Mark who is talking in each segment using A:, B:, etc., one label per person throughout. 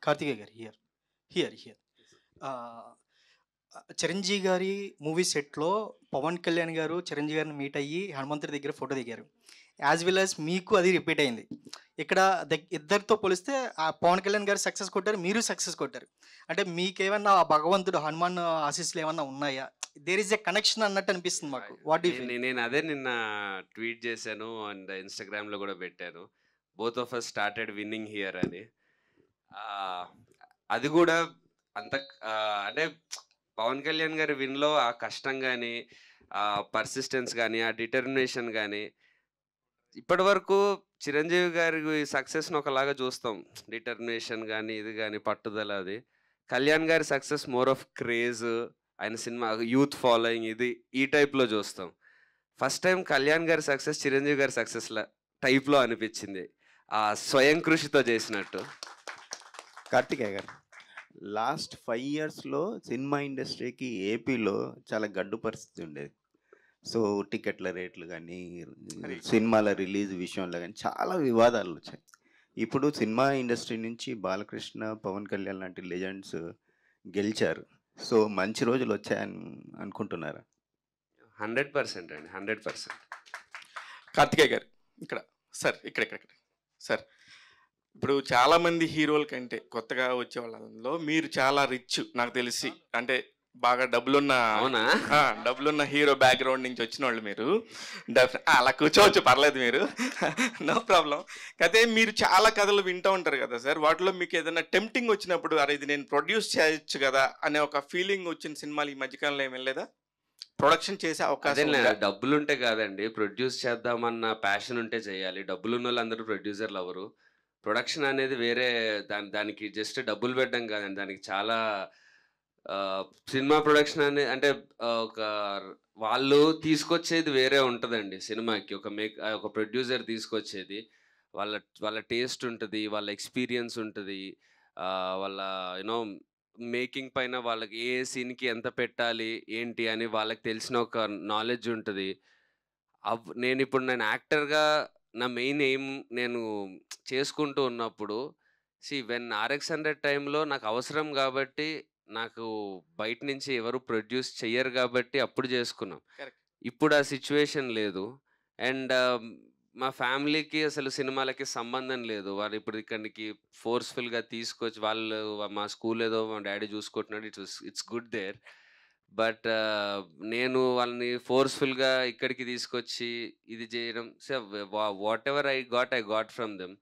A: కార్తికేయ గారు here here here Chiranjeevi గారి movie సెట్లో పవన్ కళ్యాణ్ గారు చిరంజీవి గారిని మీట్ అయ్యి హనుమంతుడి దగ్గర ఫోటో దిగారు. యాజ్ వెల్ యాజ్ మీకు అది రిపీట్ అయింది. ఇక్కడ ఇద్దరితో పోలిస్తే ఆ పవన్ కళ్యాణ్ గారు సక్సెస్ కొట్టారు, మీరు సక్సెస్ కొట్టారు. అంటే మీకేమన్నా ఆ భగవంతుడు హనుమాన్ ఆశీస్సులు ఏమన్నా ఉన్నాయా? దేర్ ఇస్ ఎ కనెక్షన్ అన్నట్టు అనిపిస్తుంది మాకు. What you feel?
B: నేను అదే నిన్న ట్వీట్ చేశాను అండ్ ఇన్స్టాగ్రామ్లో కూడా పెట్టాను. Both of us started winning here అని. అది కూడా అంత అంటే పవన్ కళ్యాణ్ గారి విన్లో ఆ కష్టం కానీ, ఆ పర్సిస్టెన్స్ కానీ, ఆ డిటర్మినేషన్ కానీ, ఇప్పటి వరకు చిరంజీవి గారి సక్సెస్ని ఒకలాగా చూస్తాం. డిటర్మినేషన్ కానీ, ఇది కానీ, పట్టుదల. అది కళ్యాణ్ గారి సక్సెస్ మోర్ ఆఫ్ క్రేజ్, ఆయన సినిమా యూత్ ఫాలోయింగ్, ఇది ఈ టైప్లో చూస్తాం. ఫస్ట్ టైం కళ్యాణ్ గారి సక్సెస్ చిరంజీవి గారి సక్సెస్ల టైప్లో అనిపించింది, ఆ స్వయం కృషితో చేసినట్టు.
C: కార్తికేయ గారు, లాస్ట్ 5 yearsలో సినిమా ఇండస్ట్రీకి ఏపీలో చాలా గడ్డు పరిస్థితి ఉండేది. సో టికెట్ల రేట్లు కానీ, సినిమాల రిలీజ్ విషయంలో కానీ చాలా వివాదాలు వచ్చాయి. ఇప్పుడు సినిమా ఇండస్ట్రీ నుంచి బాలకృష్ణ, పవన్ కళ్యాణ్ లాంటి లెజెండ్స్ గెలిచారు. సో మంచి రోజులు వచ్చాయని అనుకుంటున్నారా?
B: 100% అండి, 100%.
D: కార్తికేయ గారు ఇక్కడ సార్, ఇక్కడ సార్, ఇప్పుడు చాలామంది హీరోల కంటే కొత్తగా వచ్చే వాళ్ళలో మీరు చాలా రిచ్ నాకు తెలిసి. అంటే బాగా డబ్బులున్న హీరో బ్యాక్గ్రౌండ్ నుంచి వచ్చిన వాళ్ళు మీరు. అలా కూర్చోవచ్చు, పర్లేదు, మీరు నో ప్రాబ్లం. అయితే మీరు చాలా కథలు వింటూ ఉంటారు కదా సార్, వాటిలో మీకు ఏదైనా టెంప్టింగ్ వచ్చినప్పుడు అరే ఇది నేను ప్రొడ్యూస్ చేయొచ్చు కదా అనే ఒక ఫీలింగ్ వచ్చిన సినిమాలు ఈ మధ్యకాలంలో ఏమి వెళ్ళలేదా? ప్రొడక్షన్ చేసే అవకాశం.
B: డబ్బులుంటే కాదండి, ప్రొడ్యూస్ చేద్దామన్న ప్యాషన్ ఉంటే చేయాలి. డబ్బులున్న వాళ్ళందరూ ప్రొడ్యూసర్లు అవ్వరు. ప్రొడక్షన్ అనేది వేరే, దానికి జస్ట్ డబ్బులు పెట్టడం కాదండి, దానికి చాలా సినిమా ప్రొడక్షన్ అనేది అంటే ఒక వాళ్ళు తీసుకొచ్చేది వేరే ఉంటుందండి సినిమాకి. ఒక ప్రొడ్యూసర్ తీసుకొచ్చేది వాళ్ళ టేస్ట్ ఉంటుంది, వాళ్ళ ఎక్స్పీరియన్స్ ఉంటుంది, వాళ్ళ యూనో మేకింగ్ పైన వాళ్ళకి ఏ సీన్కి ఎంత పెట్టాలి ఏంటి అని వాళ్ళకి తెలిసిన ఒక నాలెడ్జ్ ఉంటుంది. నేను యాక్టర్గా నా మెయిన్ ఎయిమ్ నేను చేసుకుంటూ ఉన్నప్పుడు వెన్ RX100 టైంలో నాకు అవసరం కాబట్టి, నాకు బయట నుంచి ఎవరు ప్రొడ్యూస్ చెయ్యరు కాబట్టి అప్పుడు చేసుకున్నాం. ఇప్పుడు ఆ సిచ్యువేషన్ లేదు. అండ్ మా ఫ్యామిలీకి అసలు సినిమాలకి సంబంధం లేదు. వాళ్ళు ఇప్పుడు ఇక్కడికి ఫోర్స్ఫుల్గా తీసుకొచ్చి, వాళ్ళు మా స్కూల్ ఏదో మా డాడీ చూసుకుంటున్నాడు, ఇట్స్ గుడ్ దేర్. బట్ నేను వాళ్ళని ఫోర్స్ఫుల్గా ఇక్కడికి తీసుకొచ్చి ఇది చేయడం, what ever I got from them.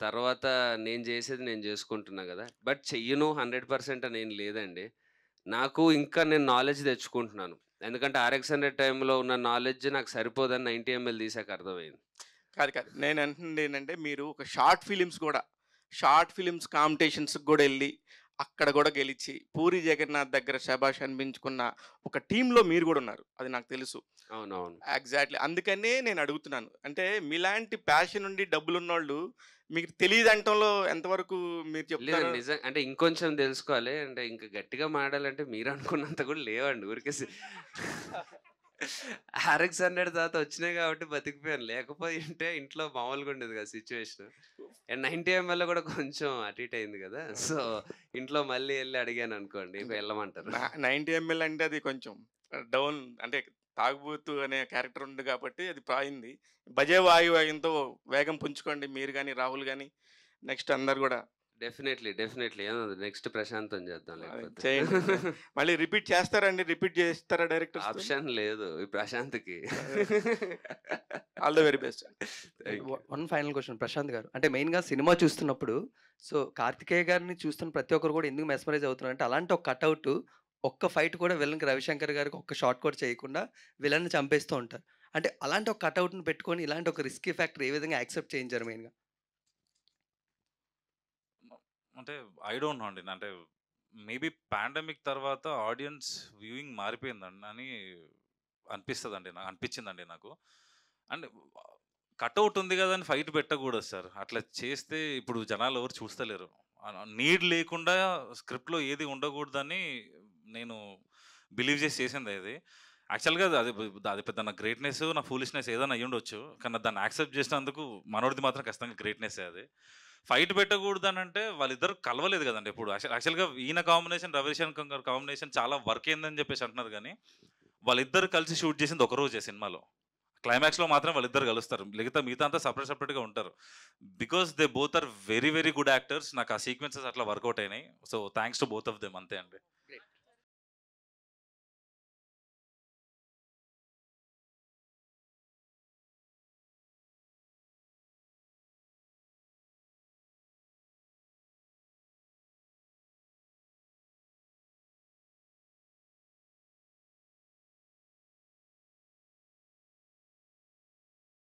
B: తర్వాత నేను చేసేది నేను చేసుకుంటున్నా కదా. బట్ చెయ్యను 100% అని ఏం లేదండి. నాకు ఇంకా నేను నాలెడ్జ్ తెచ్చుకుంటున్నాను. ఎందుకంటే RX100 టైంలో ఉన్న నాలెడ్జ్ నాకు సరిపోదని 90 ml తీసాక అర్థమైంది.
D: కాదు, నేను అంటుంది ఏంటంటే, మీరు ఒక షార్ట్ ఫిలిమ్స్ కాంపిటీషన్స్కి కూడా వెళ్ళి అక్కడ కూడా గెలిచి పూరి జగన్నాథ్ దగ్గర శభాష్ అనిపించుకున్న ఒక టీంలో మీరు కూడా ఉన్నారు, అది నాకు తెలుసు.
B: అవునవును,
D: ఎగ్జాక్ట్లీ. అందుకనే నేను అడుగుతున్నాను. అంటే మీలాంటి ప్యాషన్ ఉండి డబ్బులున్నోళ్ళు మీకు తెలియదు అంటంలో ఎంతవరకు మీరు చెప్తారు?
B: నిజం అంటే ఇంకొంచెం తెలుసుకోవాలి. అంటే ఇంకా గట్టిగా మాడాలంటే మీరు అనుకున్నంత కూడా లేవండి. ఊరికే RX100 తర్వాత వచ్చినాయి కాబట్టి బతికిపోయాను. లేకపోతే ఇంట్లో మామూలుగా ఉండేది కదా సిచ్యువేషన్. అండ్ 90 ml కూడా కొంచెం అటు ఇటు అయింది కదా. సో ఇంట్లో మళ్ళీ వెళ్ళి అడిగాను అనుకోండి, వెళ్ళమంటారు.
D: 90 ml అంటే అది కొంచెం డౌన్, అంటే తాగుబోతు అనే క్యారెక్టర్ ఉంది కాబట్టి అది పాయింది. బజే వాయుతో వేగం పుంజుకోండి మీరు కానీ, రాహుల్ కానీ, నెక్స్ట్ అందరు కూడా.
B: డెఫినెట్లీ నెక్స్ట్ ప్రశాంతం చేద్దాం. లేకపోతే
D: మళ్ళీ రిపీట్ చేస్తారండి? రిపీట్ చేస్తారా డైరెక్టర్?
B: ఆప్షన్ లేదు ఈ ప్రశాంత్కి.
D: All the very best.
E: One final question Prashant garu, అంటే మెయిన్గా సినిమా చూస్తున్నప్పుడు సో కార్తికేయ గారిని చూస్తున్న ప్రతి ఒక్కరు కూడా ఎందుకు మెస్మరైజ్ అవుతున్నారు అంటే, అలాంటి ఒక కట్అవుట్, ఒక్క ఫైట్ కూడా విలన్కి రవిశంకర్ గారికి ఒక్క షార్ట్ కూడా చేయకుండా విలన్ని చంపేస్తూ ఉంటారు. అంటే అలాంటి ఒక కట్అవుట్ని పెట్టుకొని ఇలాంటి ఒక రిస్కీ ఫ్యాక్టర్ ఏ విధంగా యాక్సెప్ట్ చేయించారు మెయిన్గా?
F: అంటే ఐ డోంట్ నో అండి. అంటే మేబీ పాండమిక్ తర్వాత ఆడియన్స్ వ్యూయింగ్ మారిపోయిందండి అని అనిపించిందండి నాకు. అండ్ కట్అవుట్ ఉంది కదా అని ఫైట్ పెట్టకూడదు సార్. అట్లా చేస్తే ఇప్పుడు జనాలు ఎవరు చూస్తలేరు. నీడ్ లేకుండా స్క్రిప్ట్లో ఏది ఉండకూడదని నేను బిలీవ్ చేసింది అది. యాక్చువల్గా అది పెద్ద నా గ్రేట్నెస్, నా ఫూలిష్నెస్ ఏదైనా అయ్యి ఉండొచ్చు, కానీ దాన్ని యాక్సెప్ట్ చేసినందుకు మనోడిది మాత్రం ఖచ్చితంగా గ్రేట్నెస్ అది. ఫైట్ పెట్టకూడదు అని అంటే వాళ్ళిద్దరు కలవలేదు కదండి. ఇప్పుడు యాక్చువల్గా ఈయన కాంబినేషన్ రవిశంకర్ కాంబినేషన్ చాలా వర్క్ అయిందని చెప్పేసి అంటున్నారు, కానీ వాళ్ళిద్దరు కలిసి షూట్ చేసింది ఒక రోజే సినిమాలో. క్లైమాక్స్లో మాత్రం వాళ్ళిద్దరు కలుస్తారు, మిగతా అంతా సపరేట్గా ఉంటారు. Because they both are very very good actors. నాకు ఆ సీక్వెన్సెస్ అట్లా వర్కౌట్ అయినాయి. So thanks to both of them, అంతే అండి.